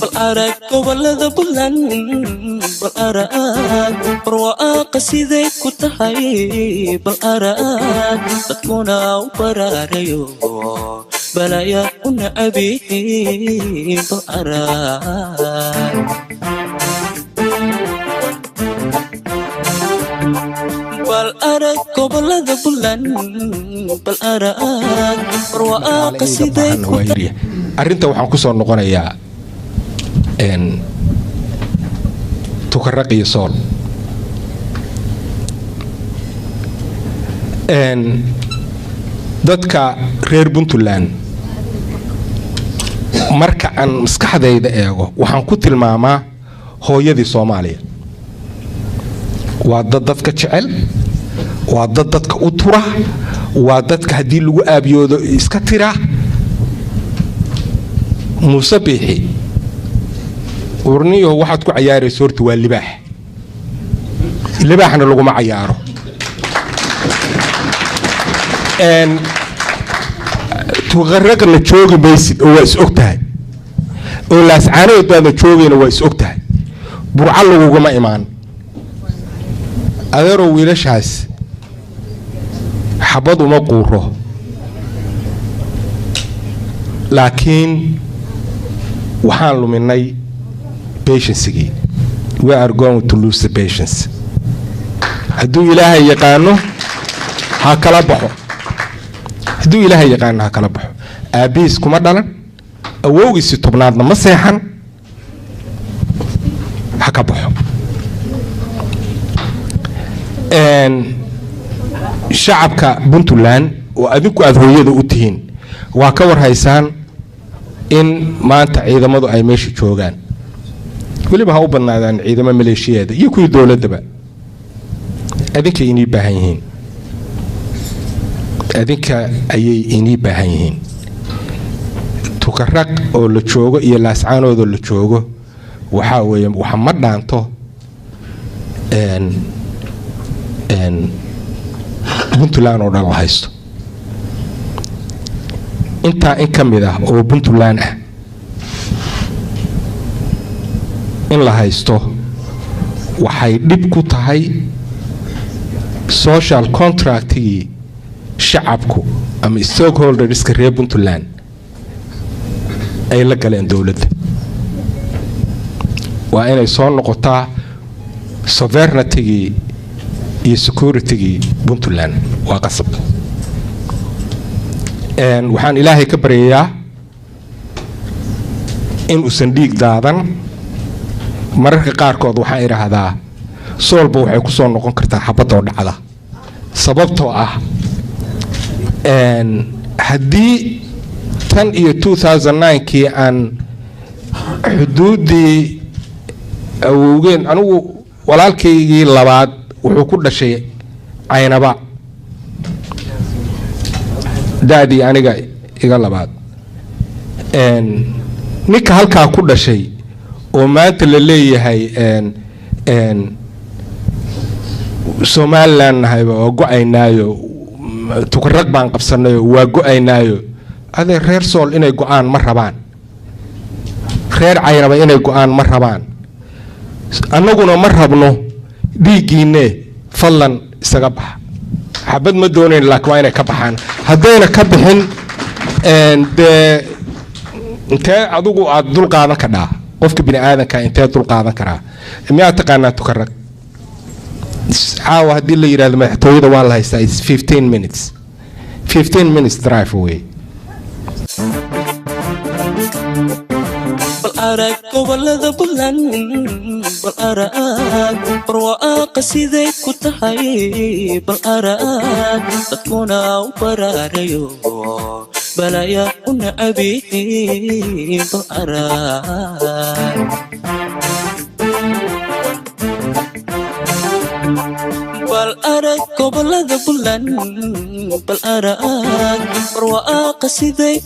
بالأرق gobolada Puntland بالأرق برواقة سيدي كتحي بالأرق تكونا وبراريو بلايا ونعبي بالأرق بالأرق gobolada Puntland بالأرق برواقة سيدي كتحي arrinta waxaan ku soo noqonayaa tukarraq iyo sool dadka reer Puntland marka aan maskaxdayda eego waxaan ku tilmaamaa hooyadii Soomaaliya waa dadka jecel waa dadka u tura waa dadka hadii lagu aabiyoodo iska tira Muuse Biixi ورنيه واحد كو عياري صورت واللباح اللباحنا لغو ما عياره ان تغرق لتشوغي بيسد هو اسوقتها ولا سعاني بدا تشوغي هو اسوقتها برعا لغو ما ايمان اديرو ويلاشاس حبضو ما قوره لكن waxaan luminay patience we are going to lose the patience haduu ilaahay yaqaano ha kala baxo haduu ilaahay yaqaano ha kala baxo aabiis kuma dhalan awowgiisi tobnaadna ma seexan ha ka baxo shacabka Puntland oo adinku aad hooyada u tihiin waa ka war haysaan in maanta ciidamadu ay meesha joogaan waliba ha u badnaadaan ciidamada maleeshiyada iyo kuwa dawladda adinka inii baahan yihiin adinka ayay inii baahan yihiin tukarraq oo la joogo iyo laascaanooda la joogo waxa weeye waxa ma dhaanto Puntland oo dhan haysto inta in kamid ah oo Puntland ah in la haysto waxay dib ku tahay social contractigi shacabku ama stakeholders ka reer Puntland ay la galeen dawladda waa inay soo noqotaa sovereignty iyo security Puntland waa qasab waxaan ilaahay ka baryayaa in uusan dhiig daadan mararka qaarkood waxaan iraahdaa soolba waxay ku soo noqon kartaa xabad oo dhacda sababtoo ah haddii tan iyo 2009kii aan xuduudii awowgeen anigu walaalkaygii labaad wuxuu ku dhashay Caynaba daadi aniga iga labaad ninka halka ku dhashay oo maanta la leeyahay Somaliland hayba oo go'aynaayo tukarraq baan qabsanayo waa go'aynaayo aday reer sool inay go'aan ma rabaan reer Caynaba inay go'aan ma rabaan annaguna ma rabno dhiigiine fallan isaga bax xabad ma dooneen laakiin waa inay ka baxaan haddayna ka bixin intee adigu aad dul qaadan karaa qofka bini aadanka intee dul qaadan karaa miyaa taqaanaa tukarraq caawa haddii la yiraahdo madaxtooyada waa la haystaa 15 minutes drive away بالأرق gobolada Puntland بالأرق برواقة سيدي كتحي بالأرق تكونا وبراريو بلايا ونعبي بالأرق بالأرق gobolada Puntland بالأرق برواقة سيدي